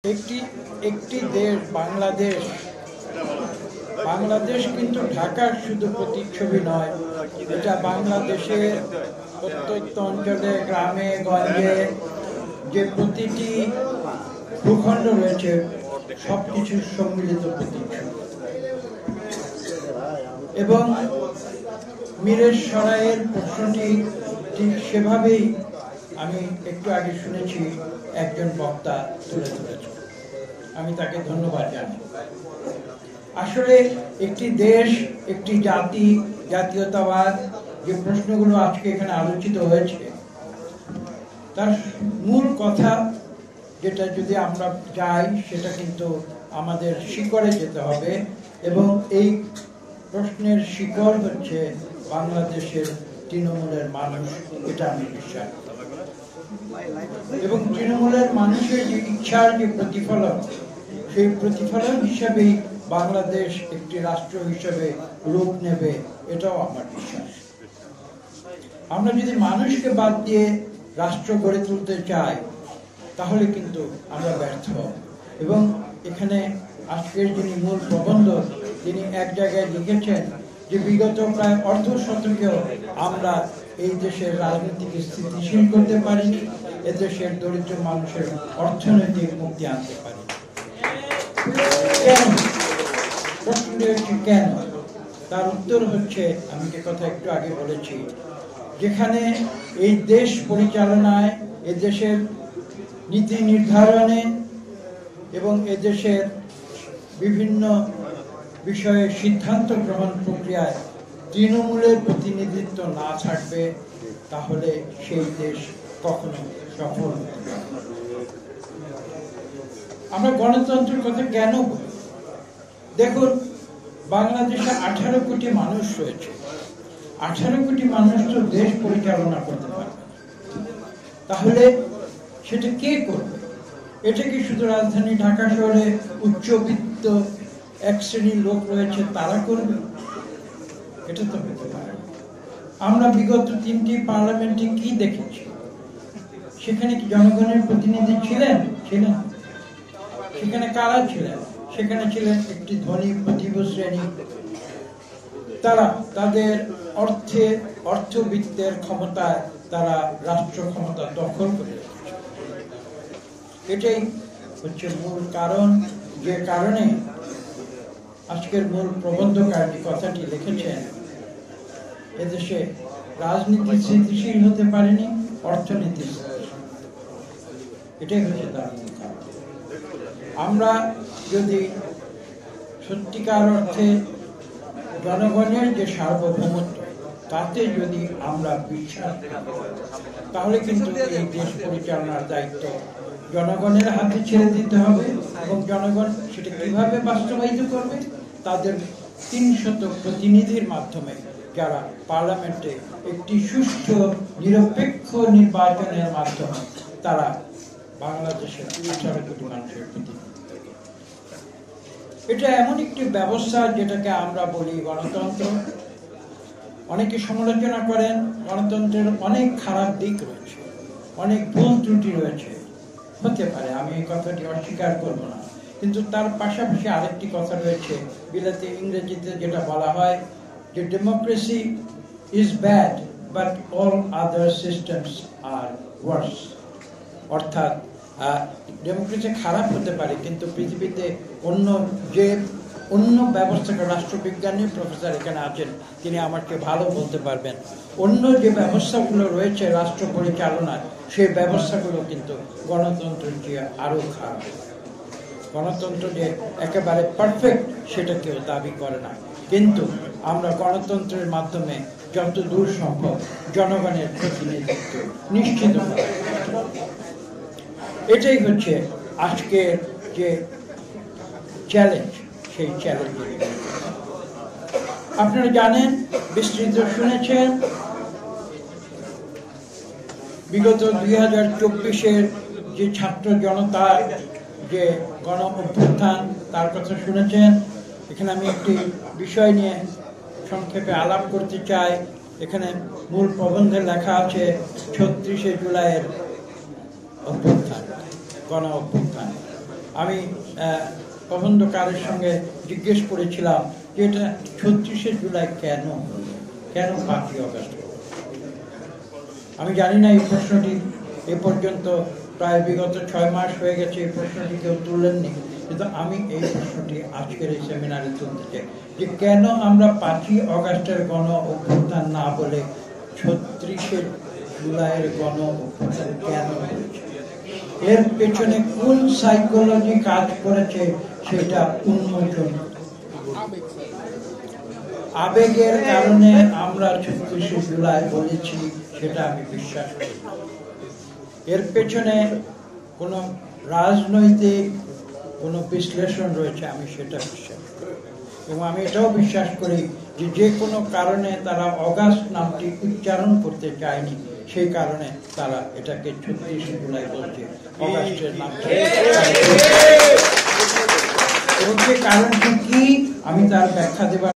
একটি একটি দেশ বাংলাদেশ। বাংলাদেশ কিন্তু ঢাকার শুধু প্রতিচ্ছবি নয়, এটা বাংলাদেশের প্রত্যন্ত অঞ্চলে গ্রামে গঞ্জে যে প্রতিটি ভূখণ্ড রয়েছে সব কিছুর সম্মিলিত প্রতিচ্ছবি। এবং মিরেশরাইয়ের প্রশ্নটি ঠিক সেভাবেই আমি একটু আগে শুনেছি একজন বক্তা তুলে ধরেছেন, আমি তাকে ধন্যবাদ জানাই। আসলে একটি দেশ, একটি জাতি, জাতীয়তাবাদ যে প্রশ্নগুলো আজকে এখানে আলোচিত হয়েছে তার মূল কথা যেটা যদি আমরা যাই সেটা কিন্তু আমাদের শিকড়ে যেতে হবে, এবং এই প্রশ্নের শিকড় হচ্ছে বাংলাদেশের তৃণমূলের মানুষ, এটা আমি বিশ্বাস করি। এবং তৃণমূলের মানুষের যে ইচ্ছার যে প্রতিফলন, সেই প্রতিফলন হিসাবেই বাংলাদেশ একটি রাষ্ট্র হিসেবে রূপ নেবে, এটাও আমার বিশ্বাস। আমরা যদি মানুষকে বাদ দিয়ে রাষ্ট্র গড়ে তুলতে চাই তাহলে কিন্তু আমরা ব্যর্থ হব। এবং এখানে আজকের যিনি মূল প্রবন্ধক তিনি এক জায়গায় লিখেছেন যে বিগত প্রায় অর্ধ শতকেও আমরা এই দেশের রাজনীতিকে স্থিতিশীল করতে পারিনি, এদেশের দরিদ্র মানুষের অর্থনৈতিক মুক্তি আনতে পারিনি। কেন? প্রশ্নটি হচ্ছে কেন? তার উত্তর হচ্ছে, আমি যে কথা একটু আগে বলেছি, যেখানে এই দেশ পরিচালনায়, এদেশের নীতি নির্ধারণে এবং এদেশের বিভিন্ন বিষয়ে সিদ্ধান্ত গ্রহণ প্রক্রিয়ায় তৃণমূলের প্রতিনিধিত্ব না থাকবে তাহলে সেই দেশ কখনো সফল হতে পারবে না। আমরা গণতন্ত্রের কথা কেন বলি? দেখুন, বাংলাদেশে 18 কোটি মানুষ রয়েছে। 18 কোটি মানুষ তো দেশ পরিচালনা করতে পারবে, তাহলে সেটা কে করবে? এটা কি শুধু রাজধানী ঢাকা শহরে উচ্চবিত্ত এক শ্রেণীর লোক রয়েছে তারা করবে? এটা তো হতে পারে। আমরা বিগত 3টি পার্লামেন্টে কি দেখেছি? সেখানে কি জনগণের প্রতিনিধি ছিলেন? সেখানে কারা ছিলেন? সেখানে ছিলেন একটি ধনী প্রতিভ শ্রেণী। তারা তাদের অর্থবিত্তের ক্ষমতায় তারা রাষ্ট্র ক্ষমতা দখল করে রেখেছে। এটাই হচ্ছে মূল কারণ, যে কারণে আজকের মূল প্রবন্ধকার যে কথাটি লিখেছেন, এদেশে রাজনীতি স্থিতিশীল হতে পারেনি, অর্থনীতি। এটাই হচ্ছে তার মূল কারণ। আমরা যদি সত্যিকার অর্থে জনগণের যে সার্বভৌমত্ব তাতে যদি আমরা বিশ্বাস করি তাহলে কিন্তু এই দেশ পরিচালনার দায়িত্ব জনগণের হাতে ছেড়ে দিতে হবে। এবং জনগণ সেটা কিভাবে বাস্তবায়িত করবে? তাদের 300 প্রতিনিধির মাধ্যমে, যারা পার্লামেন্টে একটি সুষ্ঠু নিরপেক্ষ নির্বাচনের মাধ্যমে তারা বাংলাদেশের 18 কোটি মানুষের প্রতিনিধি। এটা এমন একটি ব্যবস্থা যেটাকে আমরা বলি গণতন্ত্র। অনেকে সমালোচনা করেন, গণতন্ত্রের অনেক খারাপ দিক রয়েছে, অনেক ভুল ত্রুটি রয়েছে। হতে পারে, আমি এই কথাটি অস্বীকার করব না, কিন্তু তার পাশাপাশি আরেকটি কথা রয়েছে, বিলাতে ইংরেজিতে যেটা বলা হয় যে democracy is bad but all other systems are worse. অর্থাৎ ডেমোক্রেসি খারাপ হতে পারে, কিন্তু পৃথিবীতে অন্য ব্যবস্থাকে, রাষ্ট্রবিজ্ঞানী প্রফেসর এখানে আছেন, তিনি আমাকে ভালো বলতে পারবেন, অন্য যে ব্যবস্থাগুলো রয়েছে রাষ্ট্র পরিচালনায় সেই ব্যবস্থাগুলো কিন্তু গণতন্ত্রের চেয়ে আরো খারাপ। গণতন্ত্র যে একেবারে পারফেক্ট সেটা কেউ দাবি করে না, কিন্তু আমরা গণতন্ত্রের মাধ্যমে যত দূর সম্ভব জনগণের প্রতিনিধিত্ব নিশ্চিত করা। এটাই হচ্ছে আজকের যে চ্যালেঞ্জ, সেই চ্যালেঞ্জ আপনারা জানেন, বিস্তৃত শুনেছেন, বিগত 2024-এর যে ছাত্র জনতার যে গণ অভ্যুত্থান তার কথা শুনেছেন। এখানে আমি একটি বিষয় নিয়ে সংক্ষেপে আলাপ করতে চাই। এখানে মূল প্রবন্ধে লেখা আছে 36শে জুলাইয়ের অভ্যুত্থান, গণ অভ্যুত্থান। আমি প্রবন্ধকারের সঙ্গে জিজ্ঞেস করেছিলাম যে এটা 36শে জুলাই কেন হলো, কেন 5ই অগস্ট হলো। আমি জানি না এই প্রশ্নটি এ পর্যন্ত প্রায় বিগত 6 মাস হয়ে গেছে, এই প্রশ্নটি কেউ তুললেননি, কিন্তু আমি এই প্রশ্নটি আজকের এই সেমিনারে তুলতে চাই যে কেন আমরা 5ই অগস্টের গণ অভ্যুত্থান না বলে 36শে জুলাইয়ের গণ অভ্যুত্থান কেন হয়েছে, এর পেছনে কোন সাইকোলজি কাজ করেছে সেটা উন্মোচন। আবেগের কারণে আমরা 36শে জুলাই বলেছি সেটা আমি বিশ্বাস করি। এর পেছনে কোনো রাজনৈতিক কোনো বিশ্লেষণ রয়েছে আমি সেটা বিশ্বাস করি, এবং আমি এটাও বিশ্বাস করি যে যে কোনো কারণে তারা অগাস্ট নামটি উচ্চারণ করতে চায়নি, সেই কারণে তারা এটাকে 36শে জুলাই বলছে, অগাস্টের নামটা। এবং যে কারণটি কি আমি তার ব্যাখ্যা দেবার